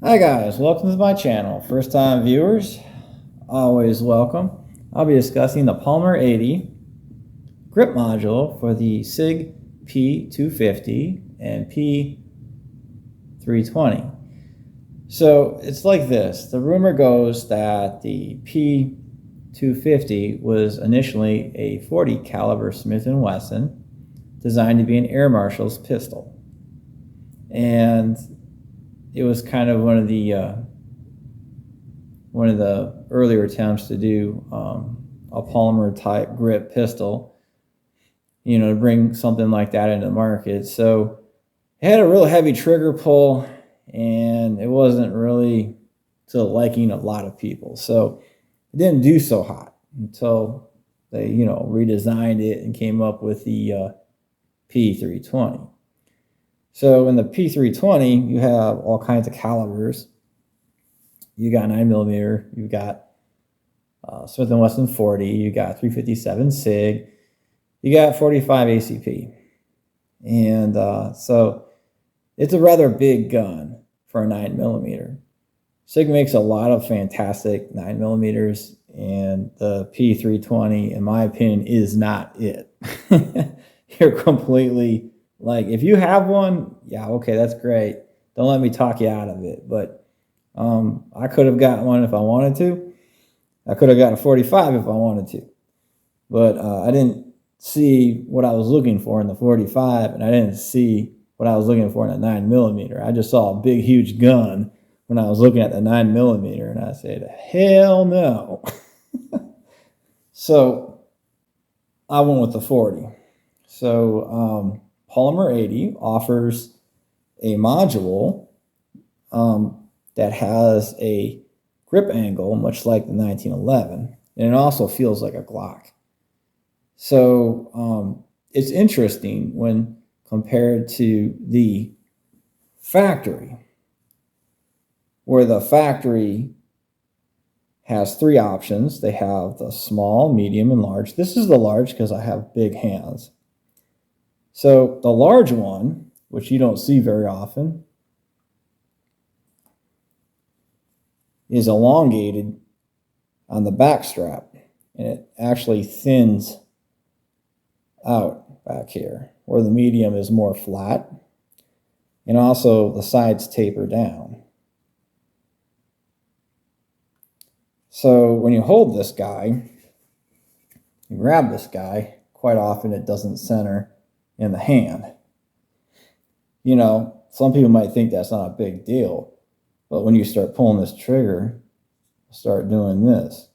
Hi guys, welcome to my channel. First time viewers, always welcome. I'll be discussing the Polymer80 grip module for the SIG P250 and P320. So it's like this. The rumor goes that the P250 was initially a .40 caliber Smith & Wesson designed to be an air marshal's pistol. And it was kind of one of the earlier attempts to do a polymer type grip pistol, to bring something like that into the market. So it had a real heavy trigger pull, and it wasn't really to the liking of a lot of people. So it didn't do so hot until they, redesigned it and came up with the P320. So in the P320, you have all kinds of calibers. You got 9mm, you got Smith & Wesson .40, you got 357 SIG, you got 45 ACP. And so it's a rather big gun for a 9mm. SIG makes a lot of fantastic 9mm, and the P320, in my opinion, is not it. You're completely... Like, if you have one, yeah, okay, that's great. Don't let me talk you out of it. But I could have got one if I wanted to. I could have got a 45 if I wanted to. But I didn't see what I was looking for in the 45, and I didn't see what I was looking for in the 9mm. I just saw a big, huge gun when I was looking at the 9mm, and I said, hell no. So I went with the 40. So... Polymer80 offers a module that has a grip angle much like the 1911, and it also feels like a Glock. So it's interesting when compared to the factory, where the factory has three options. They have the small, medium, and large. This is the large because I have big hands. So the large one, which you don't see very often, is elongated on the back strap, and it actually thins out back here, where the medium is more flat, and also the sides taper down. So when you hold this guy, you grab this guy, quite often it doesn't center in the hand. Some people might think that's not a big deal, but when you start pulling this trigger, start doing this.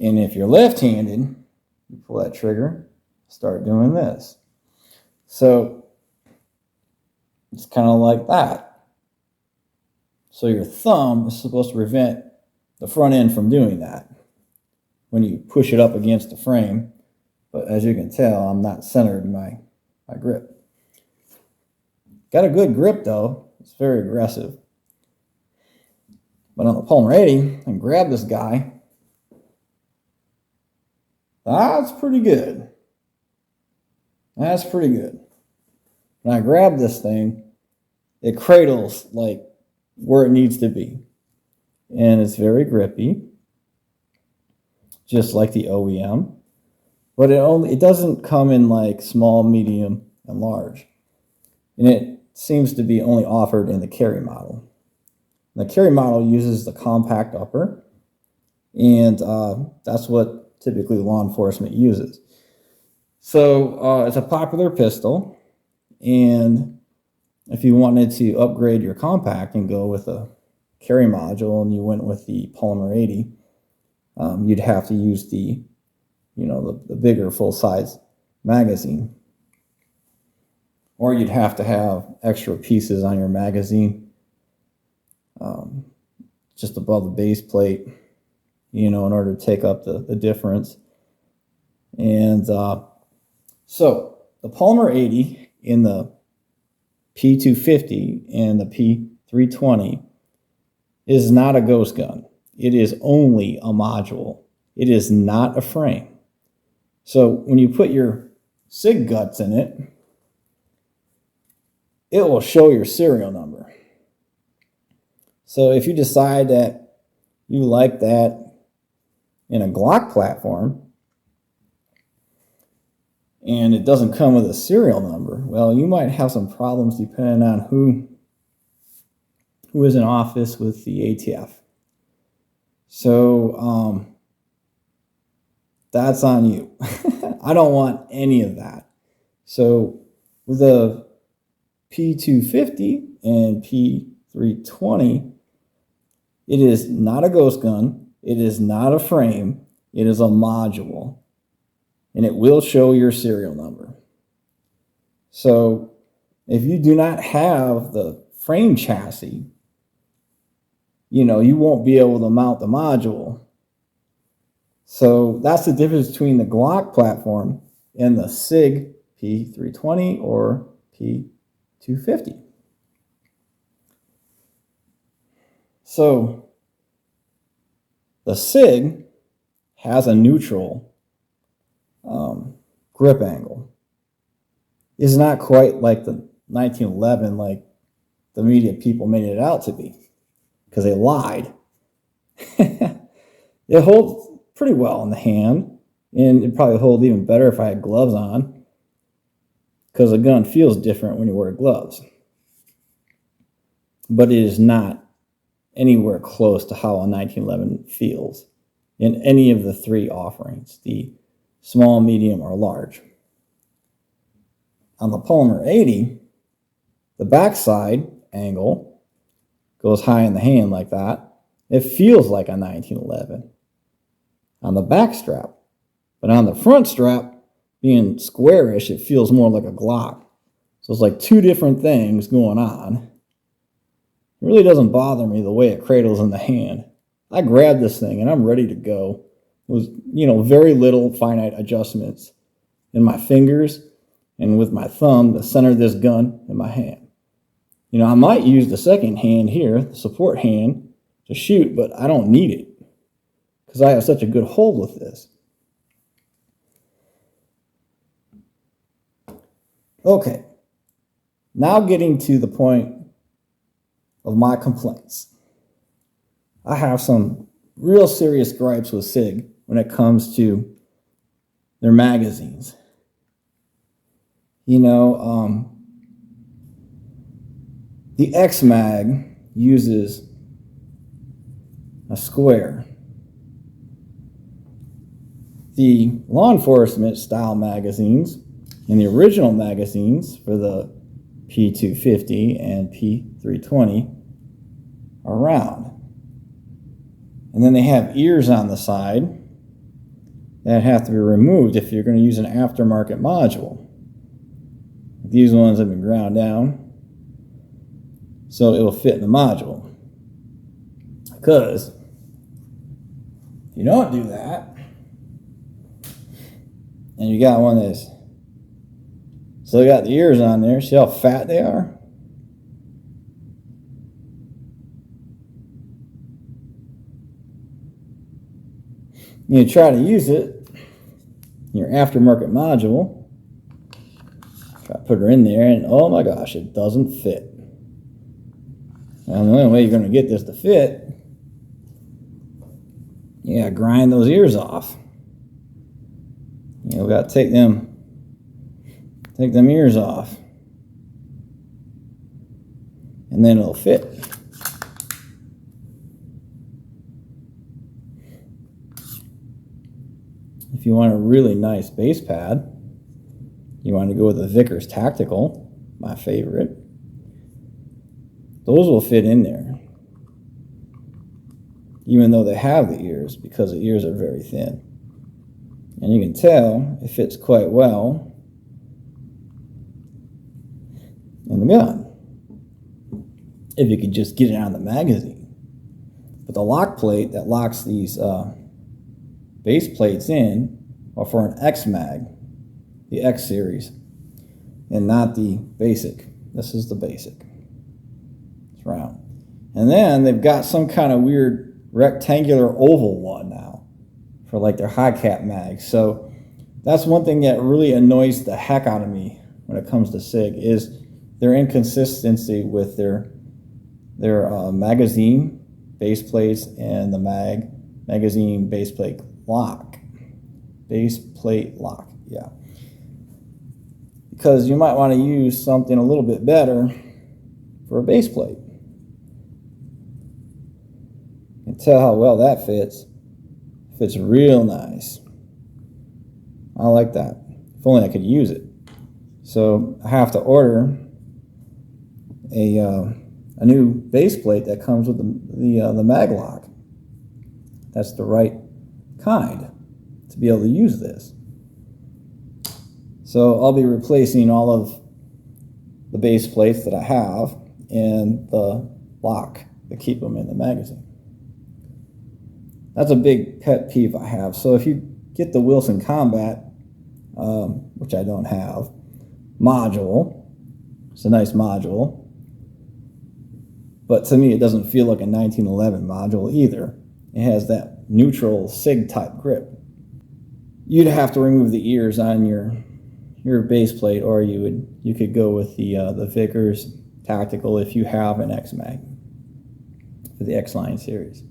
And if you're left-handed, you pull that trigger, start doing this. So it's kind of like that. So your thumb is supposed to prevent the front end from doing that when you push it up against the frame. But as you can tell, I'm not centered in my grip. Got a good grip though. It's very aggressive. But on the Polymer80, I grab this guy. That's pretty good. That's pretty good. When I grab this thing, it cradles like where it needs to be. And it's very grippy, just like the OEM. But it doesn't come in like small, medium, and large. And it seems to be only offered in the carry model. The carry model uses the compact upper, and that's what typically law enforcement uses. So it's a popular pistol, and if you wanted to upgrade your compact and go with a carry module and you went with the Polymer80, you'd have to use the bigger full-size magazine. Or you'd have to have extra pieces on your magazine just above the base plate, in order to take up the difference. And so the Polymer80 in the P250 and the P320 is not a ghost gun. It is only a module. It is not a frame. So when you put your SIG guts in it, it will show your serial number. So if you decide that you like that in a Glock platform and it doesn't come with a serial number, well, you might have some problems depending on who is in office with the ATF. So that's on you. I don't want any of that. So with the P250 and P320, it is not a ghost gun. It is not a frame. It is a module. And it will show your serial number. So if you do not have the frame chassis, you won't be able to mount the module. So that's the difference between the Glock platform and the SIG P320 or P250. So the SIG has a neutral grip angle. It's not quite like the 1911 like the media people made it out to be, because they lied. It holds pretty well in the hand, and it probably hold even better if I had gloves on, because the gun feels different when you wear gloves. But it is not anywhere close to how a 1911 feels in any of the three offerings, the small, medium, or large. On the Polymer80, the backside angle goes high in the hand like that. It feels like a 1911 on the back strap. But on the front strap, being squarish, it feels more like a Glock. So it's like two different things going on. It really doesn't bother me the way it cradles in the hand. I grab this thing and I'm ready to go. It was, very little finite adjustments in my fingers and with my thumb to center this gun in my hand. I might use the second hand here, the support hand, to shoot, but I don't need it because I have such a good hold with this. Okay, now getting to the point of my complaints. I have some real serious gripes with SIG when it comes to their magazines. The X-Mag uses a square. The law enforcement style magazines and the original magazines for the P250 and P320 are round. And then they have ears on the side that have to be removed if you're going to use an aftermarket module. These ones have been ground down, so it will fit in the module. Because if you don't do that, and you got one that's still got the ears on there, see how fat they are? You try to use it, your aftermarket module, try to put her in there, and oh my gosh, it doesn't fit. And the only way you're going to get this to fit, you got to grind those ears off. We got to take them ears off, and then it'll fit. If you want a really nice base pad, you want to go with the Vickers Tactical, my favorite. Those will fit in there, even though they have the ears, because the ears are very thin. And you can tell it fits quite well in the gun, if you could just get it on the magazine. But the lock plate that locks these base plates in are for an X-Mag, the X series, and not the basic. This is the basic. It's round. And then they've got some kind of weird rectangular oval one now for like their high cap mags. So that's one thing that really annoys the heck out of me when it comes to SIG, is their inconsistency with their They're magazine base plates and the magazine base plate lock. Base plate lock, yeah. Because you might want to use something a little bit better for a base plate. You can tell how well that fits. Fits real nice. I like that. If only I could use it. So I have to order a new base plate that comes with the mag lock. That's the right kind to be able to use this. So I'll be replacing all of the base plates that I have and the lock to keep them in the magazine. That's a big pet peeve I have. So if you get the Wilson Combat, which I don't have, module, it's a nice module, but to me it doesn't feel like a 1911 module either. It has that neutral SIG type grip. You'd have to remove the ears on your base plate, or you could go with the Vickers Tactical if you have an X-Mag for the X-Line series.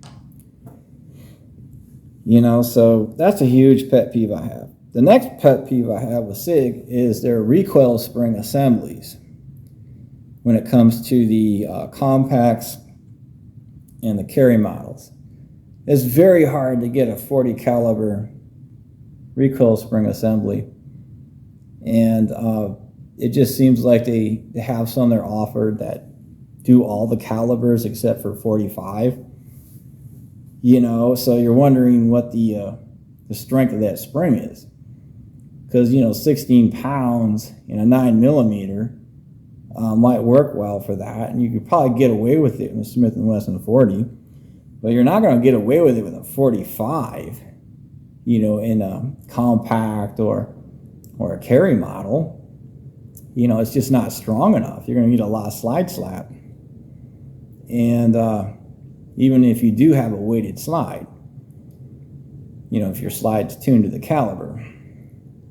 You know, so that's a huge pet peeve I have. The next pet peeve I have with SIG is their recoil spring assemblies when it comes to the compacts and the carry models. It's very hard to get a 40 caliber recoil spring assembly, and it just seems like they have some they're offered that do all the calibers except for 45. You know, so you're wondering what the strength of that spring is, because 16 pounds in a 9mm might work well for that, and you could probably get away with it in a Smith & Wesson 40, but you're not going to get away with it with a 45, in a compact or a carry model. It's just not strong enough. You're going to need a lot of slide slap, and even if you do have a weighted slide, if your slide's tuned to the caliber,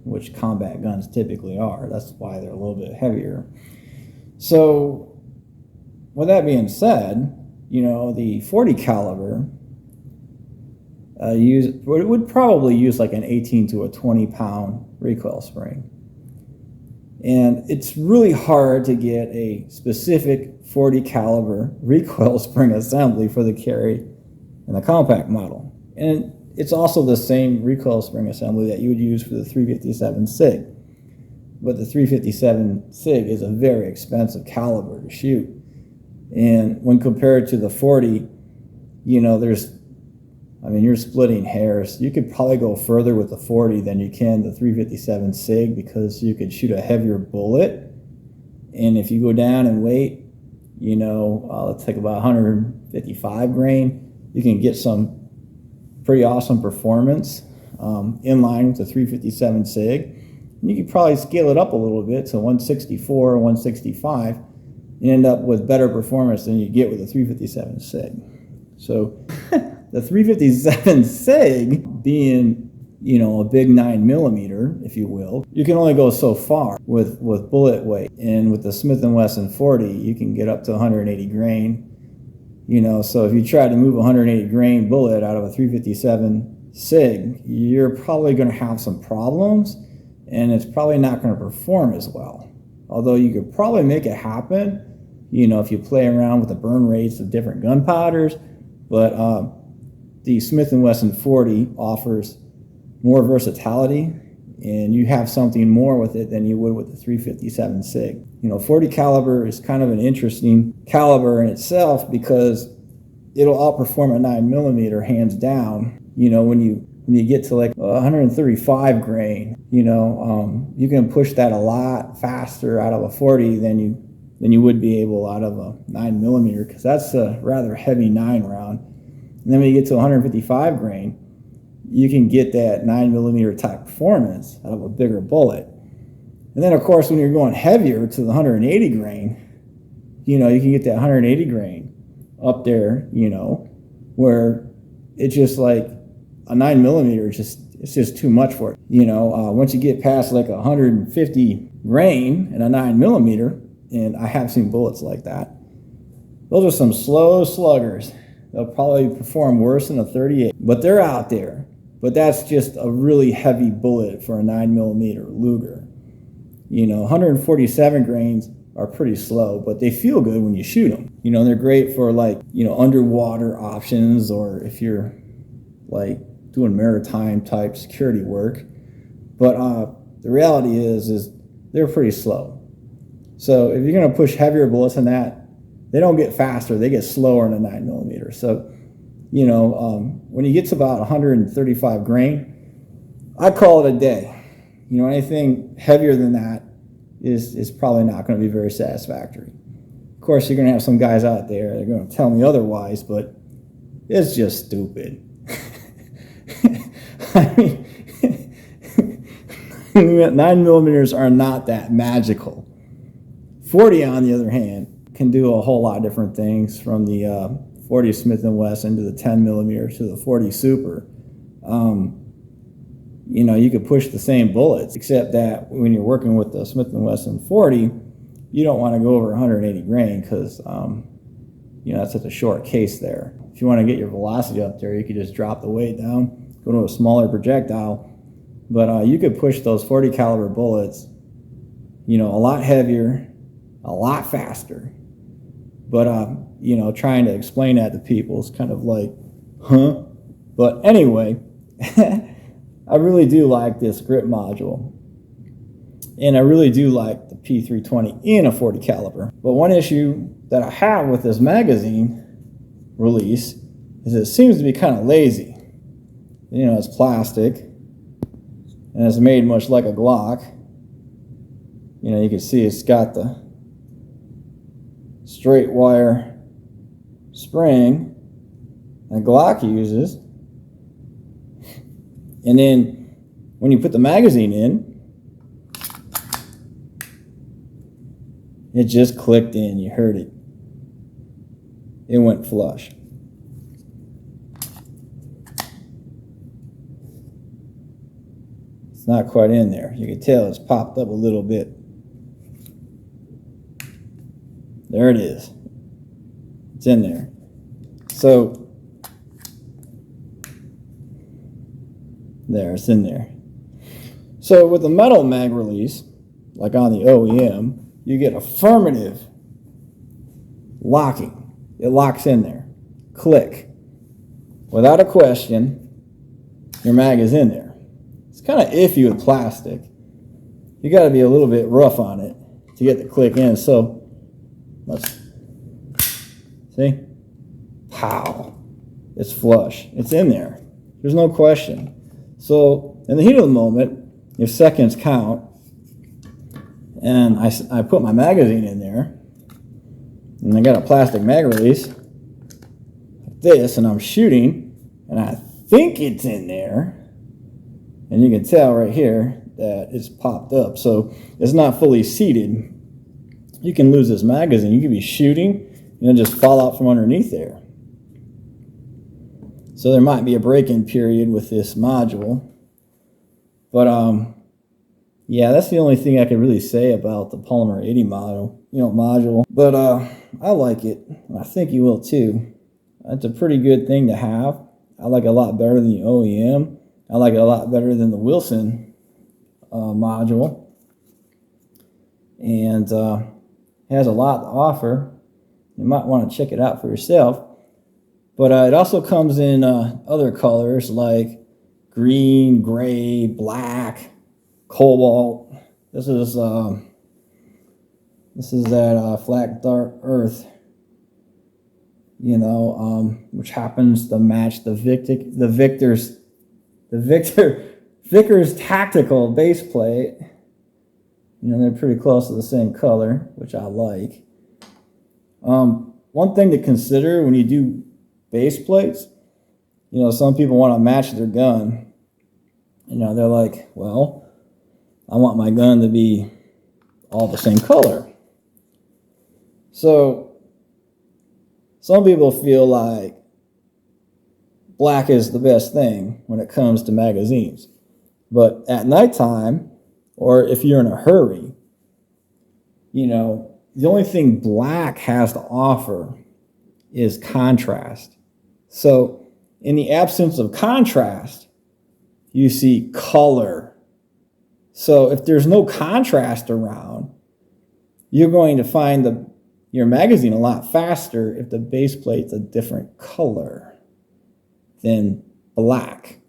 which combat guns typically are, that's why they're a little bit heavier. So with that being said, the 40 caliber would probably use like an 18 to a 20 pound recoil spring. And it's really hard to get a specific 40 caliber recoil spring assembly for the carry and the compact model. And it's also the same recoil spring assembly that you would use for the 357 SIG. But the 357 SIG is a very expensive caliber to shoot. And when compared to the 40, you're splitting hairs. You could probably go further with the 40 than you can the 357 SIG, because you could shoot a heavier bullet. And if you go down in weight, let's take about 155 grain, you can get some pretty awesome performance in line with the 357 SIG. And you could probably scale it up a little bit to 164 or 165 and end up with better performance than you get with a 357 SIG. So the 357 SIG being, a big 9mm, if you will, you can only go so far with bullet weight. And with the Smith & Wesson 40, you can get up to 180 grain. So if you try to move a 180 grain bullet out of a 357 SIG, you're probably going to have some problems, and it's probably not going to perform as well. Although you could probably make it happen, if you play around with the burn rates of different gunpowders. But the Smith & Wesson 40 offers more versatility, and you have something more with it than you would with the 357 SIG. 40 caliber is kind of an interesting caliber in itself, because it'll outperform a 9mm hands down. When you get to like 135 grain, you can push that a lot faster out of a 40 than you would be able out of a 9mm, because that's a rather heavy 9 round. And then when you get to 155 grain, you can get that 9mm type performance out of a bigger bullet. And then, of course, when you're going heavier to the 180 grain, you can get that 180 grain up there, where it's just like a 9mm it's just too much for it. Once you get past like 150 grain and a 9mm, and I have seen bullets like that, Those are some slow sluggers. They'll probably perform worse than a 38, but they're out there. But that's just a really heavy bullet for a 9mm Luger. You know, 147 grains are pretty slow, but they feel good when you shoot them. You know, they're great for like, you know, underwater options, or if you're like doing maritime type security work. But the reality is they're pretty slow. So if you're going to push heavier bullets than that, they don't get faster, they get slower in a 9mm. So, you know, when you get to about 135 grain, I call it a day. You know, anything heavier than that is probably not going to be very satisfactory. Of course, you're going to have some guys out there that are going to tell me otherwise, but it's just stupid. I mean, 9mm are not that magical. 40, on the other hand, can do a whole lot of different things, from the 40 Smith & Wesson to the 10mm to the 40 Super. You know, you could push the same bullets, except that when you're working with the Smith & Wesson 40, you don't want to go over 180 grain because, you know, that's such a short case there. If you want to get your velocity up there, you could just drop the weight down, go to a smaller projectile. But you could push those 40 caliber bullets, you know, a lot heavier, a lot faster. But, you know, trying to explain that to people is kind of like, huh? But anyway, I really do like this grip module. And I really do like the P320 in a 40 caliber. But one issue that I have with this magazine release is it seems to be kind of lazy. You know, it's plastic, and it's made much like a Glock. You know, you can see it's got the straight wire spring that Glock uses. And then when you put the magazine in, it just clicked in. You heard it. It went flush. It's not quite in there. You can tell it's popped up a little bit. There it is. It's in there. So, there, it's in there. So with the metal mag release, like on the OEM, you get affirmative locking. It locks in there. Click. Without a question, your mag is in there. It's kind of iffy with plastic. You got to be a little bit rough on it to get the click in. So let's see. Pow. It's flush. It's in there. There's no question. So in the heat of the moment, if seconds count, and I put my magazine in there, and I got a plastic mag release like this, and I'm shooting, and I think it's in there, and you can tell right here that it's popped up. So it's not fully seated. You can lose this magazine. You could be shooting and then just fall out from underneath there. So there might be a break-in period with this module. But yeah, that's the only thing I could really say about the Polymer80 module. But I like it, and I think you will too. It's a pretty good thing to have. I like it a lot better than the OEM. I like it a lot better than the Wilson module. And it has a lot to offer. You might want to check it out for yourself. But it also comes in other colors like green, gray, black, cobalt. This is that flat dark earth, you know, which happens to match the Vickers tactical base plate. You know, they're pretty close to the same color, which I like. One thing to consider when you do base plates, you know, some people want to match their gun. You know, they're like, well, I want my gun to be all the same color. So some people feel like black is the best thing when it comes to magazines. But at nighttime, or if you're in a hurry, you know, the only thing black has to offer is contrast. So in the absence of contrast, you see color. So if there's no contrast around, you're going to find your magazine a lot faster if the base plate's a different color than black.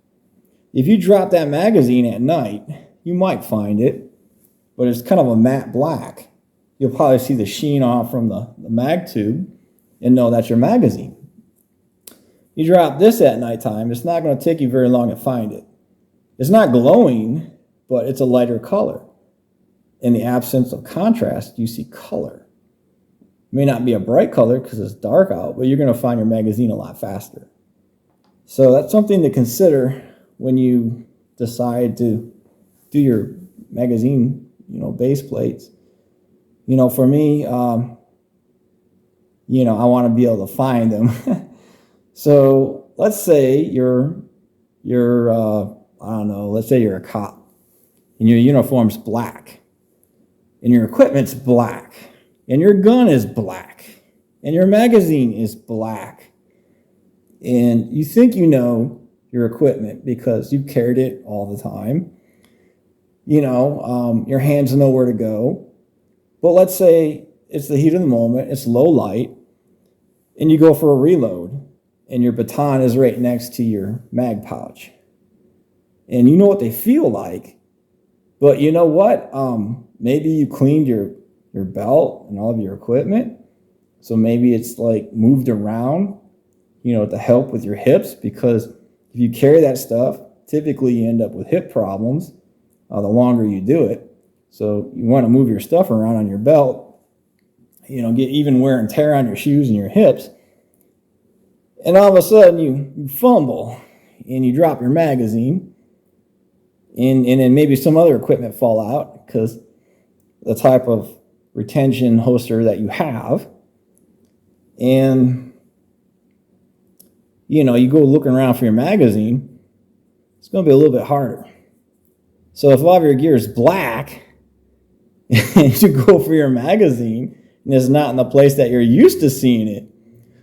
If you drop that magazine at night, you might find it, but it's kind of a matte black. You'll probably see the sheen off from the mag tube and know that's your magazine. You drop this at nighttime, it's not going to take you very long to find it. It's not glowing, but it's a lighter color. In the absence of contrast, you see color. It may not be a bright color because it's dark out, but you're going to find your magazine a lot faster. So that's something to consider when you decide to do your magazine, base plates. For me, I want to be able to find them. So let's say you're let's say you're a cop and your uniform's black and your equipment's black and your gun is black and your magazine is black. And you think you know your equipment because you've carried it all the time. Your hands know where to go. But let's say it's the heat of the moment, it's low light, and you go for a reload, and your baton is right next to your mag pouch. And you know what they feel like, but you know what? Maybe you cleaned your belt and all of your equipment, so maybe it's like moved around, to help with your hips, because if you carry that stuff, typically you end up with hip problems the longer you do it. So you want to move your stuff around on your belt, get even wear and tear on your shoes and your hips. And all of a sudden you fumble and you drop your magazine, and then maybe some other equipment fall out because the type of retention holster that you have. And, you go looking around for your magazine, it's going to be a little bit harder. So if all of your gear is black, and you go for your magazine and it's not in the place that you're used to seeing it,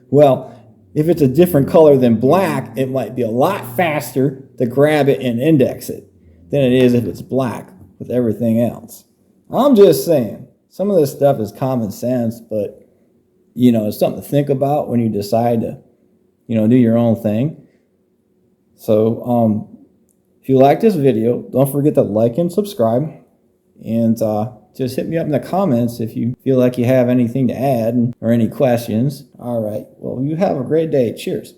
well, if it's a different color than black, it might be a lot faster to grab it and index it than it is if it's black with everything else. I'm just saying, some of this stuff is common sense, but, it's something to think about when you decide to, do your own thing. So, if you like this video, don't forget to like and subscribe, and just hit me up in the comments if you feel like you have anything to add or any questions. All right. Well, you have a great day. Cheers.